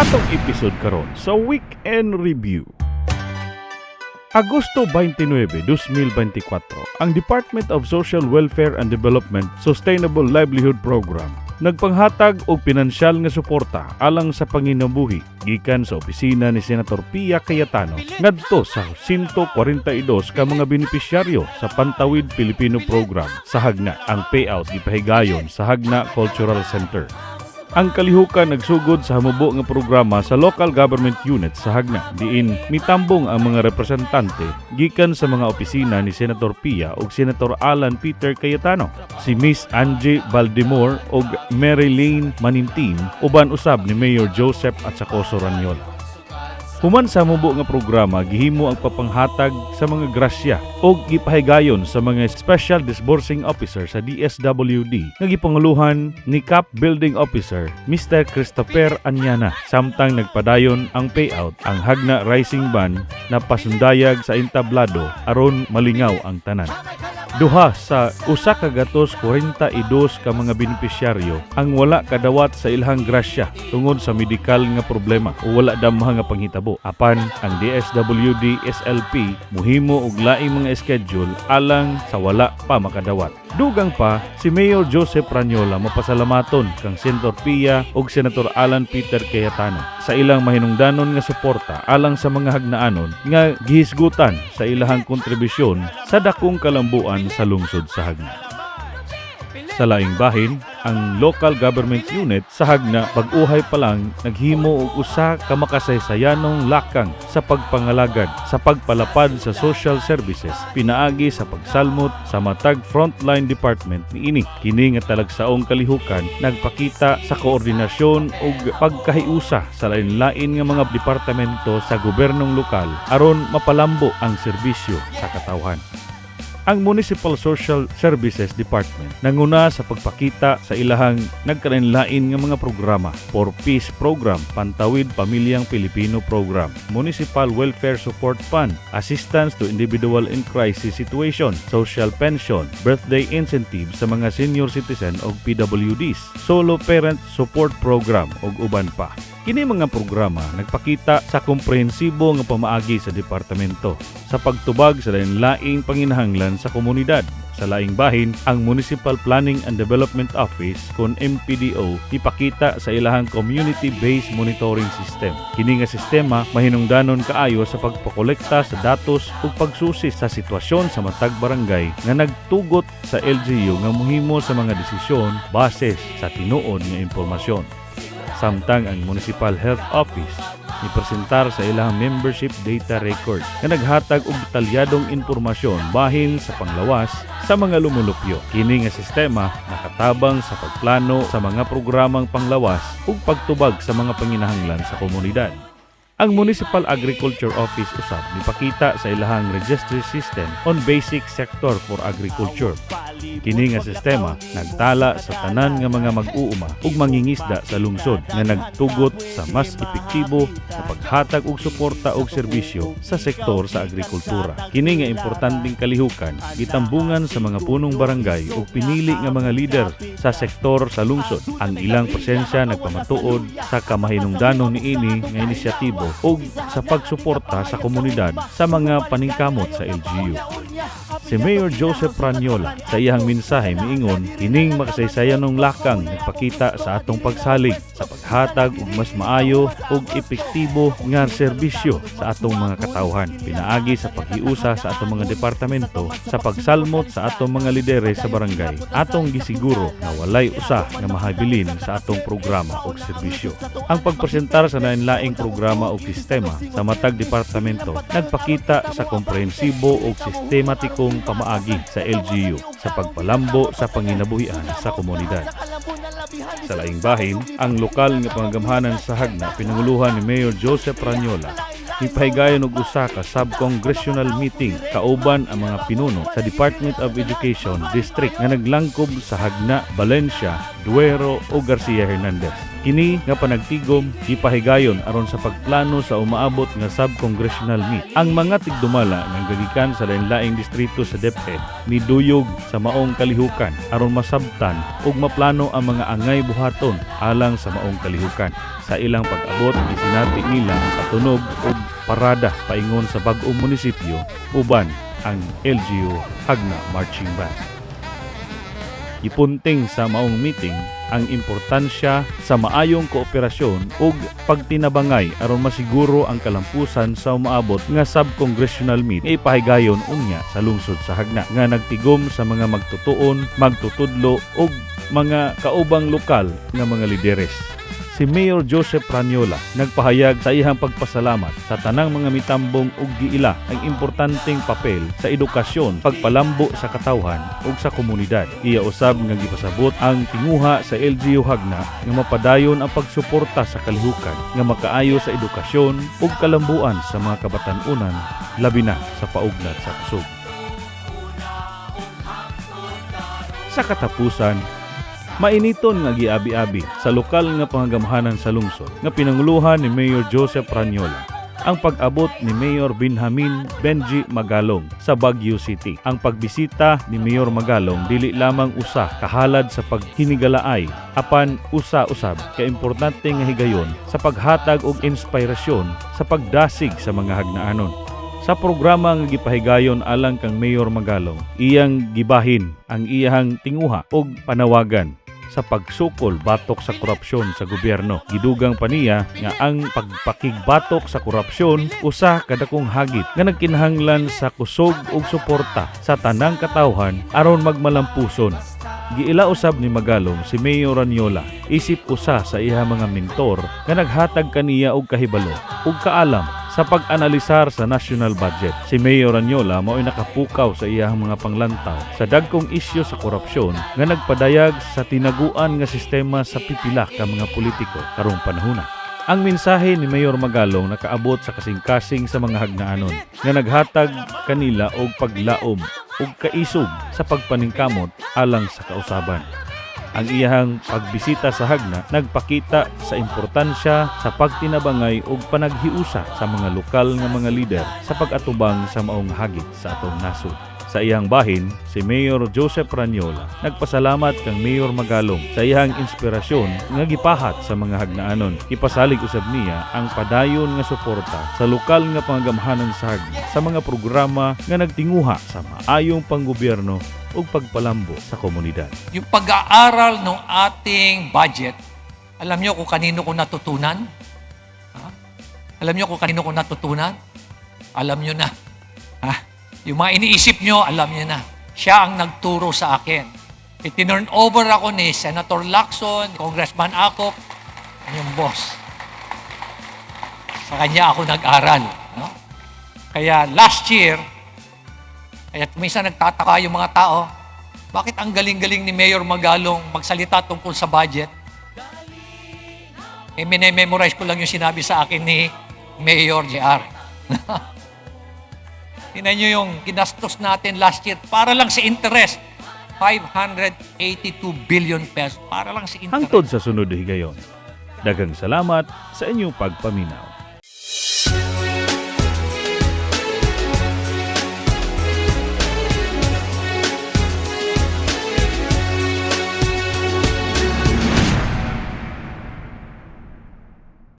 atong episode karon sa Weekend Review. Agosto 29, 2024, ang Department of Social Welfare and Development Sustainable Livelihood Program nagpanghatag og pinansyal nga suporta alang sa panginabuhi gikan sa opisina ni Senator Pia Cayetano ngadto sa 142 ka mga benepisyaryo sa Pantawid Pilipino Program sa Hagna. Ang payout gipahigayon sa Hagna Cultural Center. Ang kalihukan nagsugod sa hamubo nga programa sa local government unit sa Hagna diin mitambong ang mga representante gikan sa mga opisina ni Senator Pia ug Senator Alan Peter Cayetano, si Miss Angie Baldemore ug Mary Lane Manintin uban usab ni Mayor Joseph Atsacoso Ranyola. Human sa hamubo nga programa gihimo ang papanghatag sa mga grasya ug gipahigayon sa mga Special Disbursing Officer sa DSWD nga gipanguluhan ni Cap Building Officer Mr. Christopher Anyana. Samtang nagpadayon ang payout ang Hagna Rising Band na pasundayag sa entablado aron malingaw ang tanan. Duha sa 142 ka mga benepisyaryo ang wala kadawat sa ilhang grasya tungod sa medikal nga problema o wala damha nga panghitabo. Apan ang DSWD SLP muhimo og laing mga schedule alang sa wala pa makadawat. Dugang pa si Mayor Joseph Ranyola mapasalamaton kang Senator Pia ug Senator Alan Peter Cayetano sa ilang mahinungdanon nga suporta alang sa mga hagnaanon nga gihisgutan sa ilahang kontribusyon sa dakong kalambuan sa lungsod sa Hagna. Sa laing bahin, ang local government unit sa Hagna pag-uhay pa lang naghimo og usa ka makasaysayanong lakang sa pagpangalagad sa pagpalapad sa social services pinaagi sa pagsalmot sa matag frontline department niini. Kini nga talagsaong kalihukan nagpakita sa koordinasyon ug pagkahiusa sa lain-lain nga mga departamento sa gobernong lokal aron mapalambo ang serbisyo sa katawhan. Ang Municipal Social Services Department nanguna sa pagpakita sa ilahang nagkalain-lain nga mga programa: For Peace Program, Pantawid Pamilyang Pilipino Program, Municipal Welfare Support Fund, Assistance to Individual in Crisis Situation, Social Pension, Birthday Incentive sa mga senior citizen o PWDs, Solo Parent Support Program ug uban pa. Kini mga programa nagpakita sa komprehensibo nga pamaagi sa departamento sa pagtubag sa lain-laing panginahanglan sa komunidad. Sa laing bahin, ang Municipal Planning and Development Office kon MPDO ipakita sa ilahang community-based monitoring system. Kini nga sistema mahinungdanon kaayo sa pagpakolekta sa datos ug pagsusi sa sitwasyon sa matag barangay nga nagtugot sa LGU nga mohimo sa mga desisyon base sa tinuod nga impormasyon. Samtang ang Municipal Health Office ipresentar sa ilahang membership data record nga naghatag og detalyadong impormasyon bahin sa panglawas sa mga lumulupyo. Kini nga sistema nakatabang sa pagplano sa mga programang panglawas ug pagtubag sa mga panginahanglan sa komunidad. Ang Municipal Agriculture Office usab nipakita sa ilahang registry system on basic sector for agriculture. Kini nga sistema nagtala sa tanan nga mga mag-uuma ug mangingisda sa lungsod nga nagtugot sa mas epektibo sa paghatag og suporta og serbisyo sa sektor sa agrikultura. Kini nga importanteng kalihukan gitambungan sa mga punong barangay ug pinili nga mga lider sa sektor sa lungsod. Ang ilang presensya nagpamatuod sa kamahinungdanon niini nga inisyatibo ug sa pagsuporta sa komunidad sa mga paningkamot sa LGU. Si Mayor Joseph Ranyola sa iyang mensahe miingon kining makasaysayanong lakang nagpakita sa atong pagsalig sa paghatag og mas maayo ug epektibo nga serbisyo sa atong mga katawhan pinaagi sa paghiusa sa atong mga departamento sa pagsalmot sa atong mga lidere sa barangay. Atong gisiguro na walay usa nga mahabilin sa atong programa ug serbisyo. Ang pagpresentar sa lain-laing programa ug sistema sa matag departamento nagpakita sa komprehensibo ug sistematikong pamaagi sa LGU sa pagpalambo sa panginabuhian sa komunidad. Sa laing bahin, ang lokal nga pangagamhanan sa Hagna pinanguluhan ni Mayor Joseph Ranyola ipahigayon og usa ka sub-congressional meeting kauban ang mga pinuno sa Department of Education District nga naglangkob sa Hagna, Valencia, Duero ug Garcia Hernandez. Kini nga panagtigom ipahigayon aron sa pagplano sa umaabot nga sub-congressional meet. Ang mga tigdumala nga gagikan sa lain-laing distrito sa DepEd ni duyog sa maong kalihukan aron masabtan ug maplano ang mga angay buhaton alang sa maong kalihukan. Sa ilang pag-abot, isinati nila ang patunog ug parada paingon sa bag-ong munisipyo uban ang LGU Hagna Marching Band. Ipunting sa maong meeting ang importansya sa maayong kooperasyon ug pagtinabangay aron masiguro ang kalampusan sa umaabot nga sub-congressional meet nga ipahigayon unya sa lungsod sa Hagna nga nagtigom sa mga magtutuon, magtutudlo ug mga kaubang lokal nga mga lideres. Si Mayor Joseph Pranyola nagpahayag sa iyang pagpasalamat sa tanang mga mitambong ug giila ang importanteng papel sa edukasyon, pagpalambo sa katawhan ug sa komunidad. Iya usab nga gipasabot ang tinguha sa LGU Hagna nga mapadayon ang pagsuporta sa kalihukan nga makaayo sa edukasyon ug kalambuan sa mga kabatan-unan labi na sa paugnat sa kusog. Sa katapusan, mainiton nga giabi-abi sa lokal nga pangagamhanan sa lungsod nga pinanguluhan ni Mayor Joseph Pranyola ang pag-abot ni Mayor Benjamin Benji Magalong sa Baguio City. Ang pagbisita ni Mayor Magalong dili lamang usa kahalad sa paghinigalaay apan usa-usab ka importante nga higayon sa paghatag og inspirasyon sa pagdasig sa mga hagnaanon. Sa programa nga gipahigayon alang kang Mayor Magalong, iyang gibahin ang iyang tinguha og panawagan sa pagsukol batok sa korupsyon sa gobyerno. Gidugang pa niya nga ang pagpakigbatok sa korupsyon usa kadakong hagit nga nagkinahanglan sa kusog ug suporta sa tanang katawhan aron magmalampuson. Giila usab ni Magalong si Mayor Ranyola isip usa sa iya mga mentor nga naghatag kaniya og kahibalo ug kaalam sa pag-analisar sa national budget. Si Mayor Ranyola mao'y nakapukaw sa iyang mga panglantaw sa dagkong isyu sa korupsyon nga nagpadayag sa tinaguan nga sistema sa pipila ka mga politiko karong panahona. Ang mensahe ni Mayor Magalong nakaabot sa kasing-kasing sa mga hagnaanon nga naghatag kanila og paglaom ug kaisog sa pagpaningkamot alang sa kausaban. Ang iyang pagbisita sa Hagna nagpakita sa importansya sa pagtinabangay ug panaghiusa sa mga lokal nga mga lider sa pag-atubang sa maong hagit sa atong nasod. Sa iyang bahin, si Mayor Joseph Pranyola nagpasalamat kang Mayor Magalong sa iyang inspirasyon nga gipahat sa mga hagnaanon. Ipasalig usab niya ang padayon nga suporta sa lokal nga pangagamhanan sa Hagna sa mga programa nga nagtinguha sa maayong panggobyerno ug pagpalambo sa komunidad. Yung pag-aaral ng ating budget, alam niyo kung kanino ko natutunan? Ha? Alam niyo kung kanino ko natutunan? Alam niyo na. Ha? Yung mga iniisip niyo, alam niyo na. Siya ang nagturo sa akin. Itinurn over ako ni Senator Lacson, Congressman Acop, yung boss. Sa kanya ako nag-aral. No? Kaya last year, kaya minsan nagtataka yung mga tao, bakit ang galing-galing ni Mayor Magalong magsalita tungkol sa budget? Memorize ko lang yung sinabi sa akin ni Mayor JR. Tingnan nyo yung ginastos natin last year para lang sa interest. 582 billion pesos para lang sa interest. Hangtod sa sunod higayon. Daghang salamat sa inyong pagpaminaw.